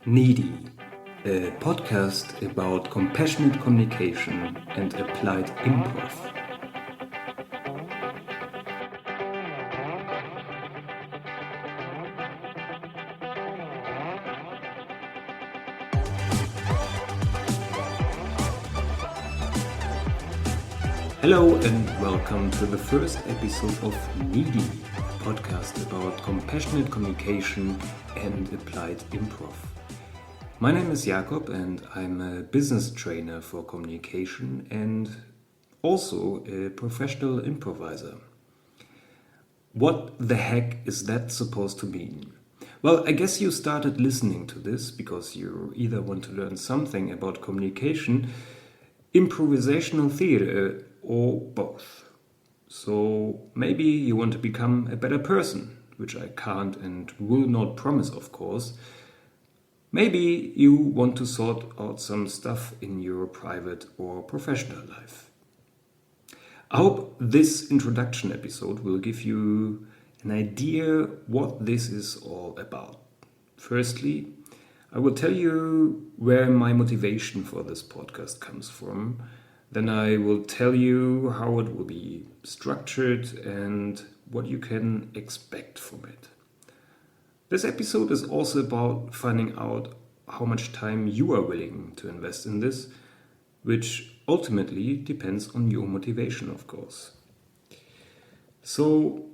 Needy, a podcast about compassionate communication and applied improv. Hello and welcome to the first episode of Needy, a podcast about compassionate communication and applied improv. My name is Jakob and I'm a business trainer for communication and also a professional improviser. What the heck is that supposed to mean? Well, I guess you started listening to this because you either want to learn something about communication, improvisational theater, or both. So maybe you want to become a better person, which I can't and will not promise, of course. Maybe you want to sort out some stuff in your private or professional life. I hope this introduction episode will give you an idea what this is all about. Firstly, I will tell you where my motivation for this podcast comes from. Then I will tell you how it will be structured and what you can expect from it. This episode is also about finding out how much time you are willing to invest in this, which ultimately depends on your motivation, of course. So,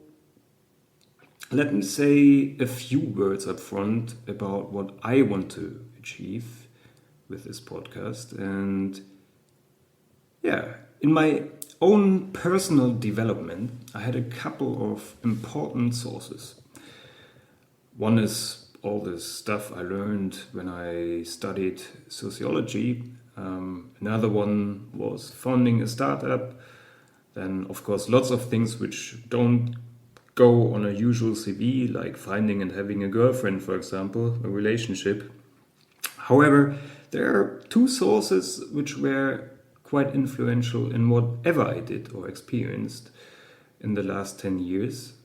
let me say a few words up front about what I want to achieve with this podcast. And in my own personal development, I had a couple of important sources. One is all this stuff I learned when I studied sociology. Another one was founding a startup. Then, of course, lots of things which don't go on a usual CV, like finding and having a girlfriend, for example, a relationship. However, there are two sources which were quite influential in whatever I did or experienced in the last 10 years.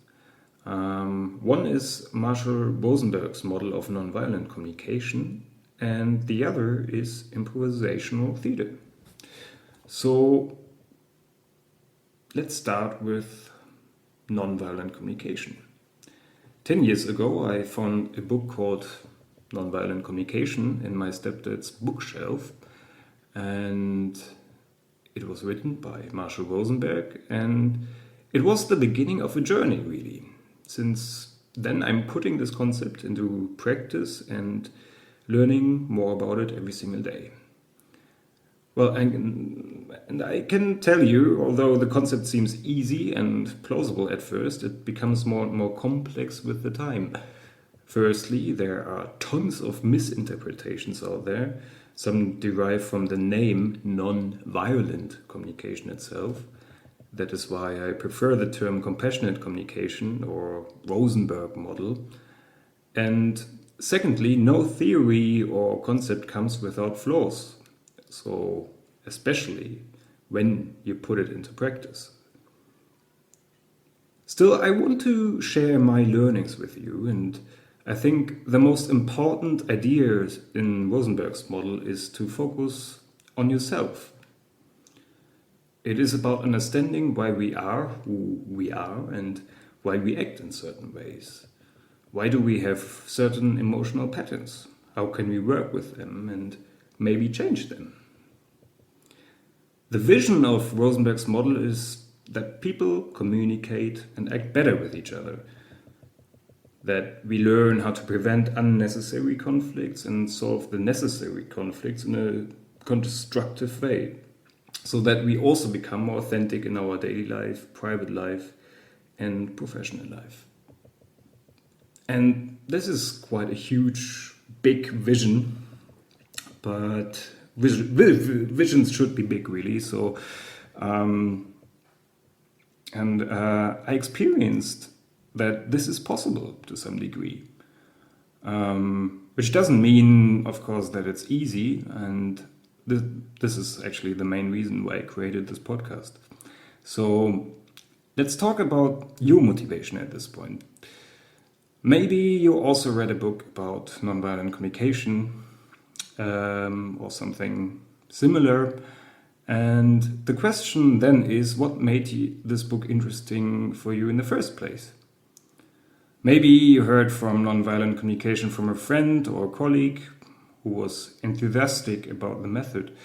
One is Marshall Rosenberg's model of nonviolent communication, and the other is improvisational theater. So let's start with nonviolent communication. 10 years ago, I found a book called Nonviolent Communication in my stepdad's bookshelf, and it was written by Marshall Rosenberg, and it was the beginning of a journey, really. Since then, I'm putting this concept into practice and learning more about it every single day. Well, and I can tell you, although the concept seems easy and plausible at first, it becomes more and more complex with the time. Firstly, there are tons of misinterpretations out there. Some derive from the name nonviolent communication itself. That is why I prefer the term compassionate communication or Rosenberg model. And secondly, no theory or concept comes without flaws. So, especially when you put it into practice. Still, I want to share my learnings with you, and I think the most important idea in Rosenberg's model is to focus on yourself. It is about understanding why we are who we are and why we act in certain ways. Why do we have certain emotional patterns? How can we work with them and maybe change them? The vision of Rosenberg's model is that people communicate and act better with each other. That we learn how to prevent unnecessary conflicts and solve the necessary conflicts in a constructive way. So that we also become more authentic in our daily life, private life, and professional life. And this is quite a huge, big vision, but visions should be big, really. So, I experienced that this is possible to some degree, which doesn't mean, of course, that it's easy. And this is actually the main reason why I created this podcast. So let's talk about your motivation at this point. Maybe you also read a book about nonviolent communication or something similar. And the question then is, what made this book interesting for you in the first place? Maybe you heard from nonviolent communication from a friend or a colleague who was enthusiastic about the method.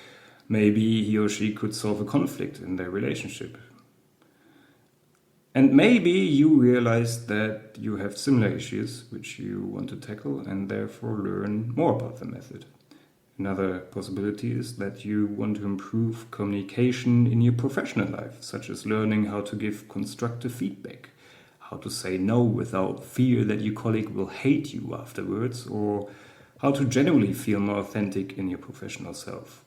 Maybe he or she could solve a conflict in their relationship. And maybe you realized that you have similar issues which you want to tackle and therefore learn more about the method. Another possibility is that you want to improve communication in your professional life, such as learning how to give constructive feedback, how to say no without fear that your colleague will hate you afterwards, or how to genuinely feel more authentic in your professional self.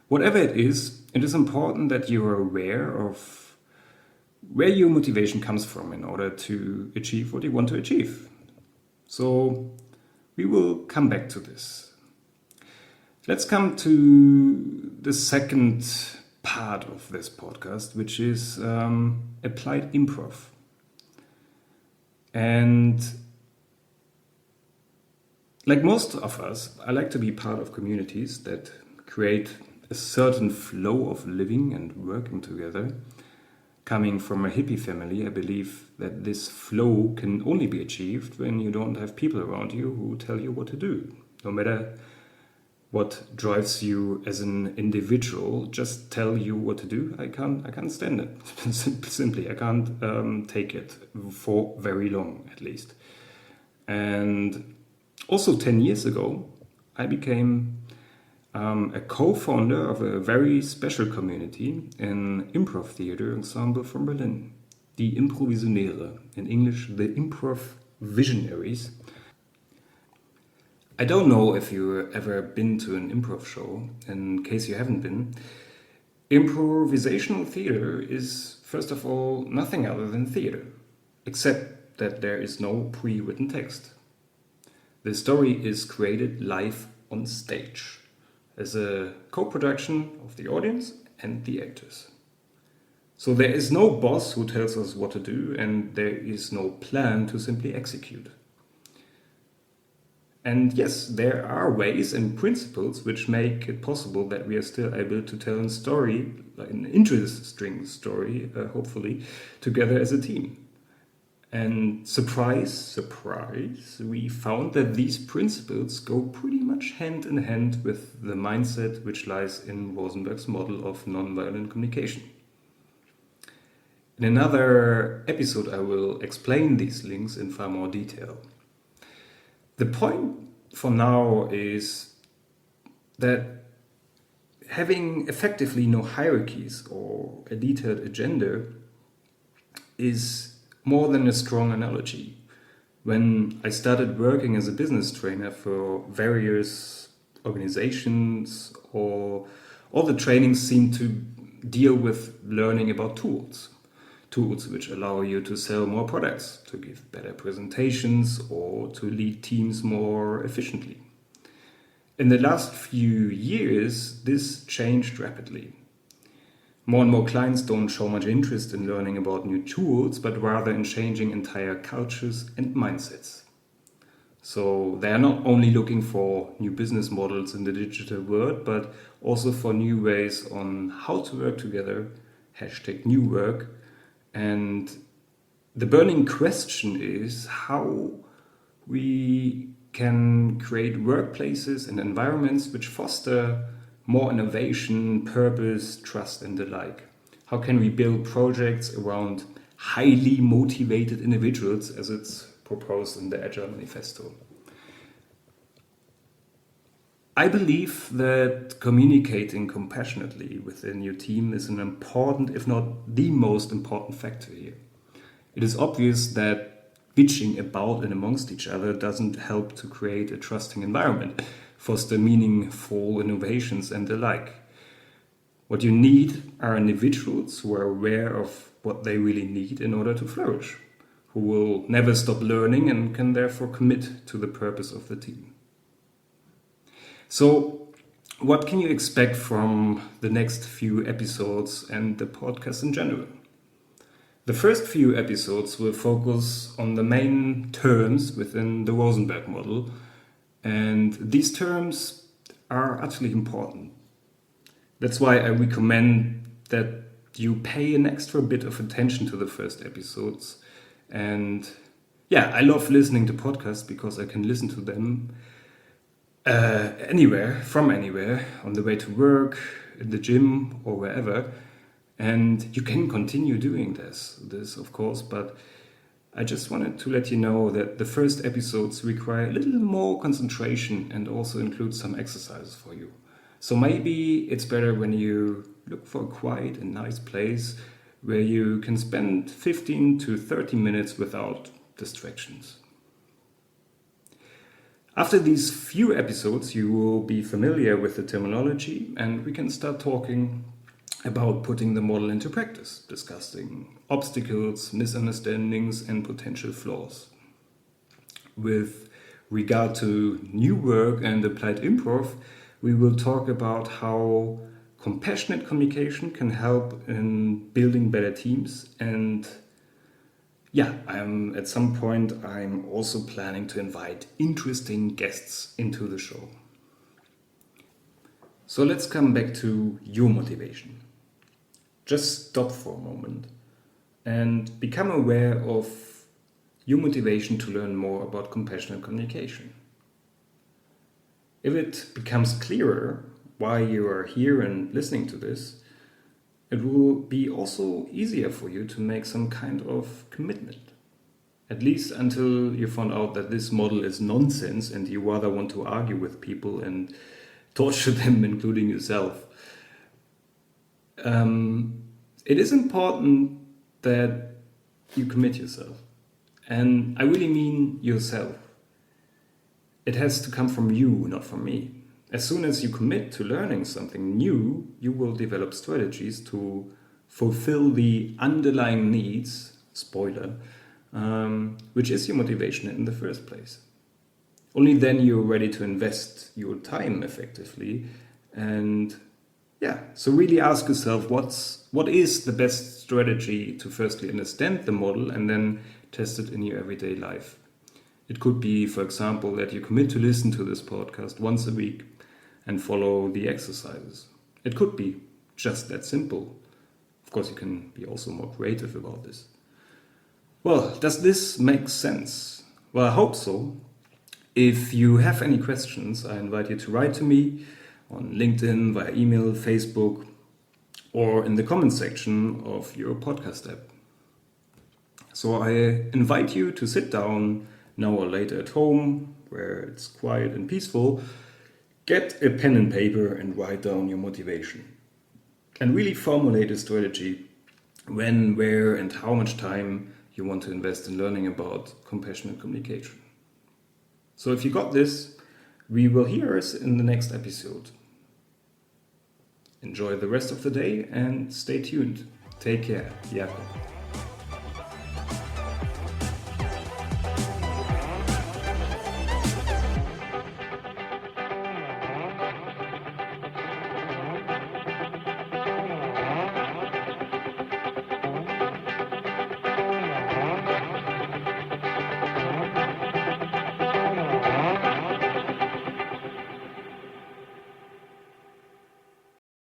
Whatever it is important that you are aware of where your motivation comes from in order to achieve what you want to achieve. So we will come back to this. Let's come to the second part of this podcast, which is applied improv. And like most of us, I like to be part of communities that create a certain flow of living and working together. Coming from a hippie family, I believe that this flow can only be achieved when you don't have people around you who tell you what to do. No matter what drives you as an individual, just tell you what to do. I can't stand it. Simply, I can't take it for very long, at least. And also 10 years ago, I became a co-founder of a very special community, an improv theater ensemble from Berlin, die Improvisionäre, in English, the Improv Visionaries. I don't know if you've ever been to an improv show. In case you haven't been, improvisational theater is, first of all, nothing other than theater, except that there is no pre-written text. The story is created live on stage as a co-production of the audience and the actors. So there is no boss who tells us what to do, and there is no plan to simply execute. And yes, there are ways and principles which make it possible that we are still able to tell a story, like an interesting story, hopefully, together as a team. And surprise, we found that these principles go pretty much hand in hand with the mindset which lies in Rosenberg's model of nonviolent communication. In another episode, I will explain these links in far more detail. The point for now is that having effectively no hierarchies or a detailed agenda is more than a strong analogy. When I started working as a business trainer for various organizations, all the trainings seemed to deal with learning about tools which allow you to sell more products, to give better presentations, or to lead teams more efficiently. In the last few years, this changed rapidly. More and more clients don't show much interest in learning about new tools, but rather in changing entire cultures and mindsets. So they are not only looking for new business models in the digital world, but also for new ways on how to work together, #new work. And the burning question is how we can create workplaces and environments which foster more innovation, purpose, trust, and the like. How can we build projects around highly motivated individuals, as it's proposed in the Agile Manifesto? I believe that communicating compassionately within your team is an important, if not the most important factor here. It is obvious that bitching about and amongst each other doesn't help to create a trusting environment, foster meaningful innovations and the like. What you need are individuals who are aware of what they really need in order to flourish, who will never stop learning and can therefore commit to the purpose of the team. So, what can you expect from the next few episodes and the podcast in general? The first few episodes will focus on the main terms within the Rosenberg model, and these terms are utterly important. That's why I recommend that you pay an extra bit of attention to the first episodes. And yeah, I love listening to podcasts because I can listen to them anywhere, from anywhere, on the way to work, in the gym, or wherever. And you can continue doing this of course, but I just wanted to let you know that the first episodes require a little more concentration and also include some exercises for you. So maybe it's better when you look for a quiet and nice place where you can spend 15 to 30 minutes without distractions. After these few episodes, you will be familiar with the terminology and we can start talking about putting the model into practice, discussing obstacles, misunderstandings, and potential flaws. With regard to new work and applied improv, we will talk about how compassionate communication can help in building better teams. And yeah, at some point I'm also planning to invite interesting guests into the show. So let's come back to your motivation. Just stop for a moment and become aware of your motivation to learn more about compassionate communication. If it becomes clearer why you are here and listening to this, it will be also easier for you to make some kind of commitment. At least until you found out that this model is nonsense and you rather want to argue with people and torture them, including yourself. It is important that you commit yourself. And I really mean yourself. It has to come from you, not from me. As soon as you commit to learning something new, you will develop strategies to fulfill the underlying needs, spoiler, which is your motivation in the first place. Only then you're ready to invest your time effectively. And yeah, so really ask yourself what is the best strategy to firstly understand the model and then test it in your everyday life. It could be, for example, that you commit to listen to this podcast once a week and follow the exercises. It could be just that simple. Of course, you can be also more creative about this. Well, does this make sense? Well, I hope so. If you have any questions, I invite you to write to me on LinkedIn, via email, Facebook, or in the comment section of your podcast app. So I invite you to sit down now or later at home, where it's quiet and peaceful, get a pen and paper and write down your motivation. And really formulate a strategy when, where, and how much time you want to invest in learning about compassionate communication. So if you got this, we will hear us in the next episode. Enjoy the rest of the day and stay tuned. Take care. Jakob.